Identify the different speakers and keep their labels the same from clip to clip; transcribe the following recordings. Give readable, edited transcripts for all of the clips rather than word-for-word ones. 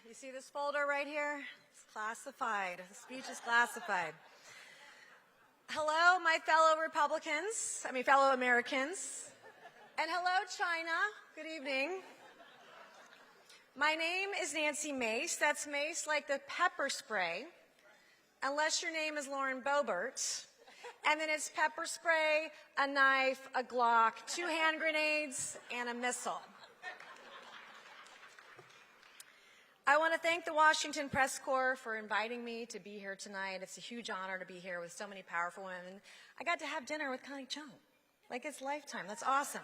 Speaker 1: You see this folder right here? It's classified. The speech is classified. Hello, my fellow fellow Americans. And hello, China. Good evening. My name is Nancy Mace. That's Mace like the pepper spray, unless your name is Lauren Boebert. And then it's pepper spray, a knife, a Glock, 2 hand grenades, and a missile. I want to thank the Washington Press Corps for inviting me to be here tonight. It's a huge honor to be here with so many powerful women. I got to have dinner with Connie Chung. Like, it's lifetime. That's awesome.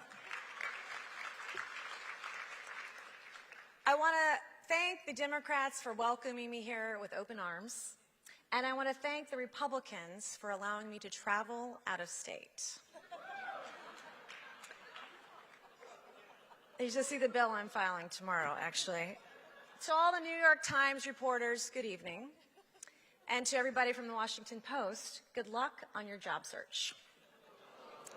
Speaker 1: I want to thank the Democrats for welcoming me here with open arms. And I want to thank the Republicans for allowing me to travel out of state. You should see the bill I'm filing tomorrow, actually. To all the New York Times reporters, good evening. And to everybody from the Washington Post, good luck on your job search.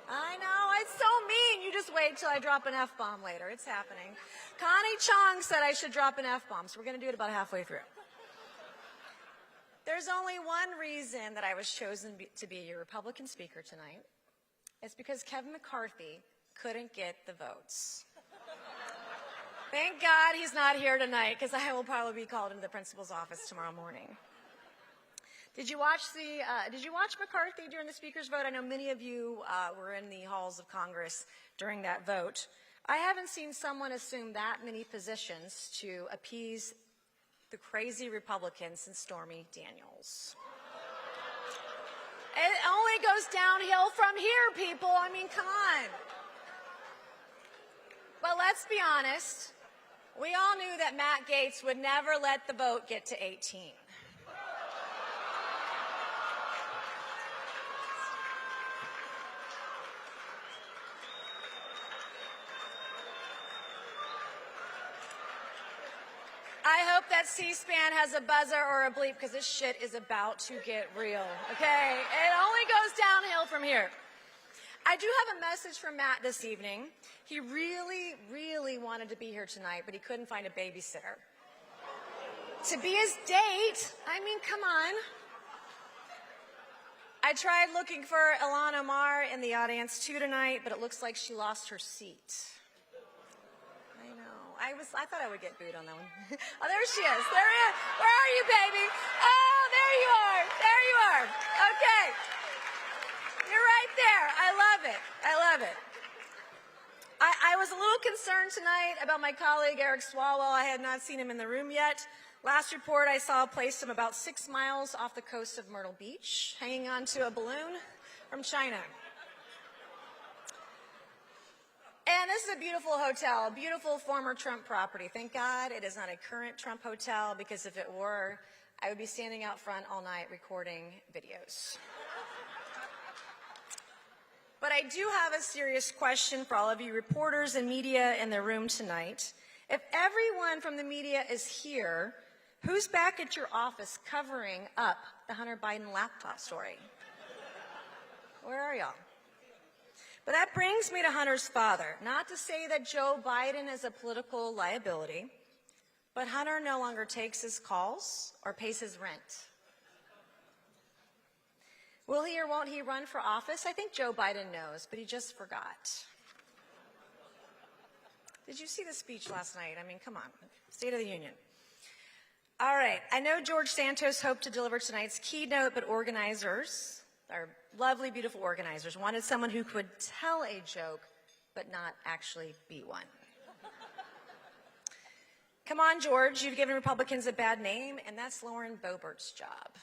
Speaker 1: I know, it's so mean. You just wait till I drop an F-bomb later. It's happening. Connie Chung said I should drop an F-bomb, so we're going to do it about halfway through. There's only one reason that I was chosen to be your Republican speaker tonight. It's because Kevin McCarthy couldn't get the votes. Thank God he's not here tonight, because I will probably be called into the principal's office tomorrow morning. Did you watch McCarthy during the speaker's vote? I know many of you were in the halls of Congress during that vote. I haven't seen someone assume that many positions to appease the crazy Republicans since Stormy Daniels. It only goes downhill from here, people. I mean, come on. But let's be honest. We all knew that Matt Gaetz would never let the vote get to 18. I hope that C-SPAN has a buzzer or a bleep, because this shit is about to get real, okay? It only goes downhill from here. I do have a message from Matt this evening. He really, really wanted to be here tonight, but he couldn't find a babysitter. To be his date, I mean, come on. I tried looking for Ilhan Omar in the audience too tonight, but it looks like she lost her seat. I know. I thought I would get booed on that one. Oh, there she is. There he is. Where are you, baby? Oh, there you are. There you are. Okay. You're right there. I love it. I love it. I was a little concerned tonight about my colleague Eric Swalwell. I had not seen him in the room yet. Last report I saw placed him about 6 miles off the coast of Myrtle Beach, hanging onto a balloon from China. And this is a beautiful hotel, a beautiful former Trump property. Thank God it is not a current Trump hotel, because if it were, I would be standing out front all night recording videos. But I do have a serious question for all of you reporters and media in the room tonight. If everyone from the media is here, who's back at your office covering up the Hunter Biden laptop story? Where are y'all? But that brings me to Hunter's father. Not to say that Joe Biden is a political liability, but Hunter no longer takes his calls or pays his rent. Will he or won't he run for office? I think Joe Biden knows, but he just forgot. Did you see the speech last night? I mean, come on. State of the Union. All right. I know George Santos hoped to deliver tonight's keynote, but organizers, our lovely, beautiful organizers, wanted someone who could tell a joke, but not actually be one. Come on, George. You've given Republicans a bad name, and that's Lauren Boebert's job.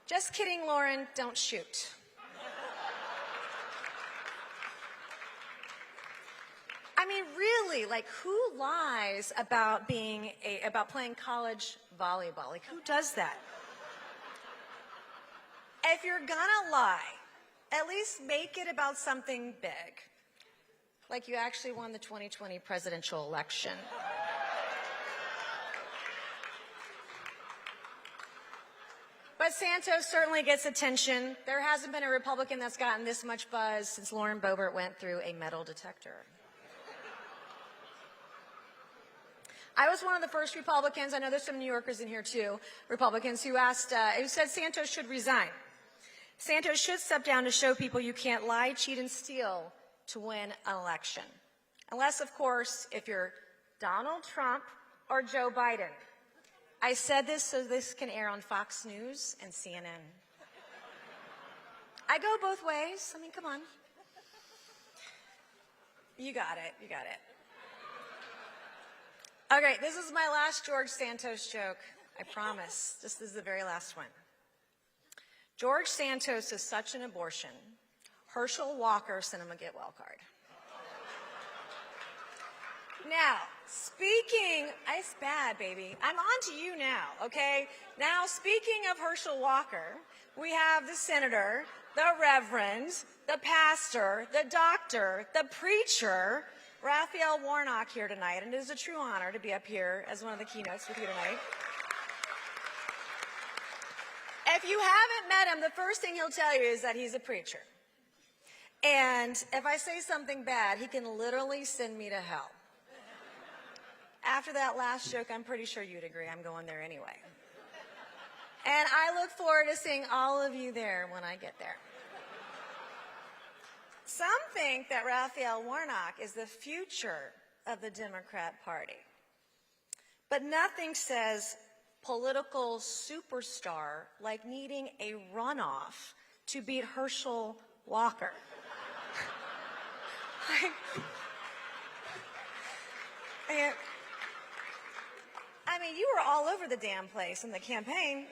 Speaker 1: Just kidding, Lauren. Don't shoot. I mean, really, like, who lies about playing college volleyball? Like, who does that? If you're gonna lie, at least make it about something big. Like you actually won the 2020 presidential election. But Santos certainly gets attention. There hasn't been a Republican that's gotten this much buzz since Lauren Boebert went through a metal detector. I was one of the first Republicans, I know there's some New Yorkers in here too, Republicans, who said Santos should resign. Santos should step down to show people you can't lie, cheat, and steal to win an election. Unless, of course, if you're Donald Trump or Joe Biden. I said this so this can air on Fox News and CNN. I go both ways. I mean, come on. You got it. You got it. Okay, this is my last George Santos joke. I promise. This is the very last one. George Santos is such an abortion. Herschel Walker sent him a get well card. Now, it's bad, baby. I'm on to you now, okay? Now, speaking of Herschel Walker, we have the senator, the reverend, the pastor, the doctor, the preacher, Raphael Warnock here tonight, and it is a true honor to be up here as one of the keynotes with you tonight. If you haven't met him, the first thing he'll tell you is that he's a preacher. And if I say something bad, he can literally send me to hell. After that last joke, I'm pretty sure you'd agree I'm going there anyway. And I look forward to seeing all of you there when I get there. Some think that Raphael Warnock is the future of the Democrat Party. But nothing says political superstar like needing a runoff to beat Herschel Walker. I mean, you were all over the damn place in the campaign,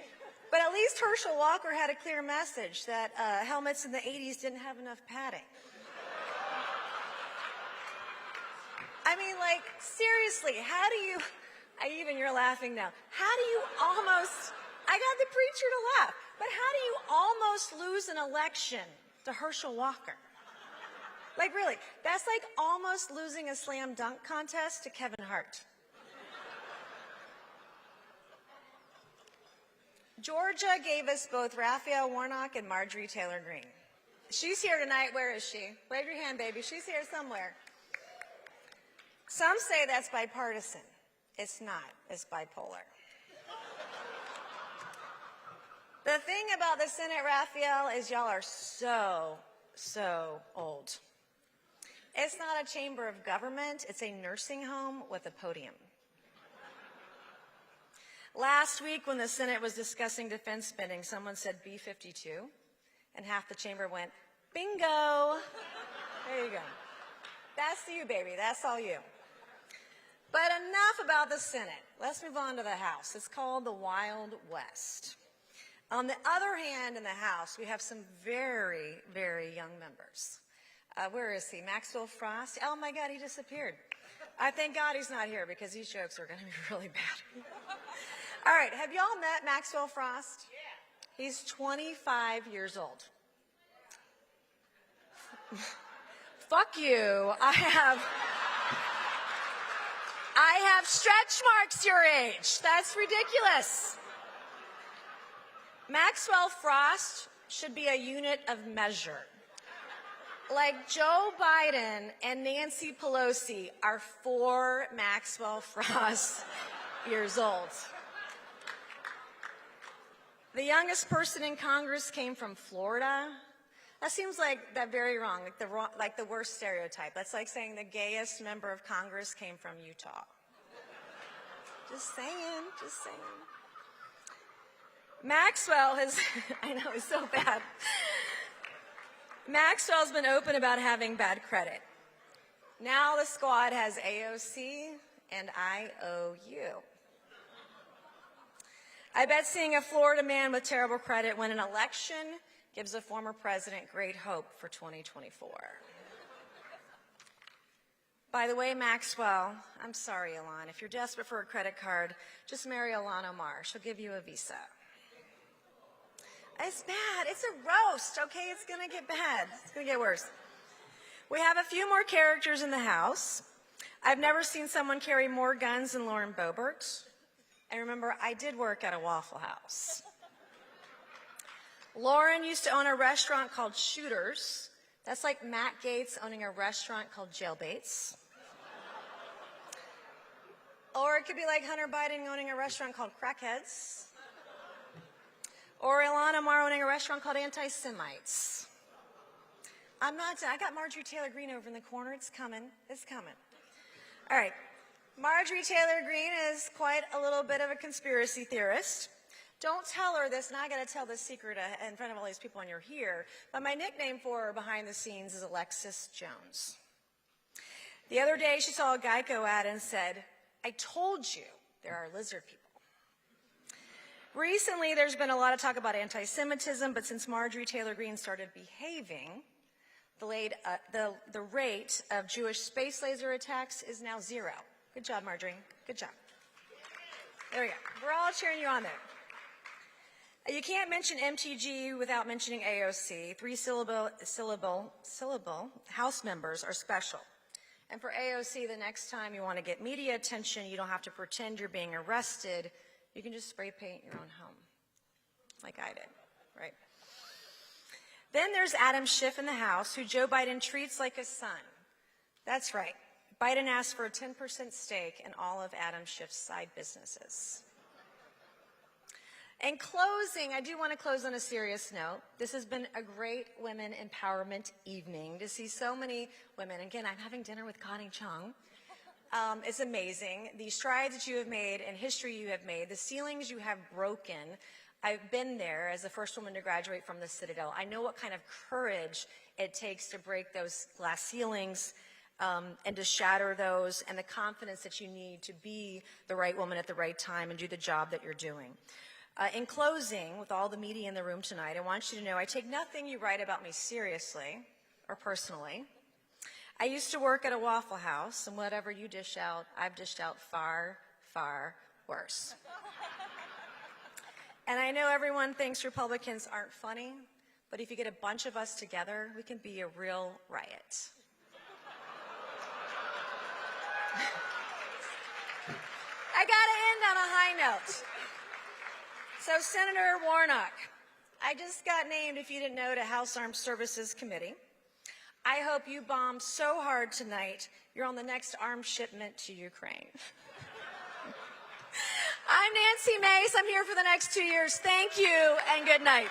Speaker 1: but at least Herschel Walker had a clear message that helmets in the 80s didn't have enough padding. I mean, like, seriously, how do you, even you're laughing now, how do you almost, I got the preacher to laugh, but how do you almost lose an election to Herschel Walker? Like, really, that's like almost losing a slam dunk contest to Kevin Hart. Georgia gave us both Raphael Warnock and Marjorie Taylor Greene. She's here tonight. Where is she? Wave your hand, baby. She's here somewhere. Some say that's bipartisan. It's not. It's bipolar. The thing about the Senate, Raphael, is y'all are so old. It's not a chamber of government. It's a nursing home with a podium. Last week, when the Senate was discussing defense spending, someone said B-52, and half the chamber went, bingo. There you go. That's you, baby. That's all you. But enough about the Senate. Let's move on to the House. It's called the Wild West. On the other hand, in the House, we have some very, very young members. Where is he? Maxwell Frost? Oh, my God, he disappeared. I thank God he's not here because these jokes are going to be really bad. All right, have y'all met Maxwell Frost? Yeah. He's 25 years old. Fuck you. I have stretch marks your age. That's ridiculous. Maxwell Frost should be a unit of measure. Like Joe Biden and Nancy Pelosi are 4 Maxwell Frost years old. The youngest person in Congress came from Florida. That seems like that very wrong, like the worst stereotype. That's like saying the gayest member of Congress came from Utah. Just saying, just saying. Maxwell has, I know, it's so bad. Maxwell's been open about having bad credit. Now the squad has AOC and IOU. I bet seeing a Florida man with terrible credit win an election gives a former president great hope for 2024. By the way, Maxwell, I'm sorry, Ilan. If you're desperate for a credit card, just marry Ilhan Omar. She'll give you a visa. It's bad. It's a roast, okay? It's going to get bad. It's going to get worse. We have a few more characters in the House. I've never seen someone carry more guns than Lauren Boebert. And remember, I did work at a Waffle House. Lauren used to own a restaurant called Shooters. That's like Matt Gaetz owning a restaurant called Jailbaits. Or it could be like Hunter Biden owning a restaurant called Crackheads. Or Ilhan Omar owning a restaurant called Anti-Semites. I got Marjorie Taylor Greene over in the corner. It's coming. It's coming. All right. Marjorie Taylor Greene is quite a little bit of a conspiracy theorist. Don't tell her this, and I got to tell this secret in front of all these people when you're here, but my nickname for her behind the scenes is Alexis Jones. The other day, she saw a Geico ad and said, "I told you there are lizard people." Recently, there's been a lot of talk about anti-Semitism, but since Marjorie Taylor Greene started behaving, the rate of Jewish space laser attacks is now 0. Good job, Marjorie. Good job. There we go. We're all cheering you on there. You can't mention MTG without mentioning AOC. 3-syllable House members are special. And for AOC, the next time you want to get media attention, you don't have to pretend you're being arrested. You can just spray paint your own home, like I did, right? Then there's Adam Schiff in the House, who Joe Biden treats like a son. That's right. Biden asked for a 10% stake in all of Adam Schiff's side businesses. In closing, I do want to close on a serious note. This has been a great women empowerment evening to see so many women. Again, I'm having dinner with Connie Chung. It's amazing. The strides that you have made and history you have made, the ceilings you have broken. I've been there as the first woman to graduate from the Citadel. I know what kind of courage it takes to break those glass ceilings and to shatter those, and the confidence that you need to be the right woman at the right time and do the job that you're doing. In closing, with all the media in the room tonight, I want you to know I take nothing you write about me seriously or personally. I used to work at a Waffle House, and whatever you dish out, I've dished out far, far worse. And I know everyone thinks Republicans aren't funny, but if you get a bunch of us together, we can be a real riot. I gotta end on a high note. So, Senator Warnock, I just got named, if you didn't know, to House Armed Services Committee. I hope you bomb so hard tonight, you're on the next arms shipment to Ukraine. I'm Nancy Mace. I'm here for the next 2 years. Thank you, and good night.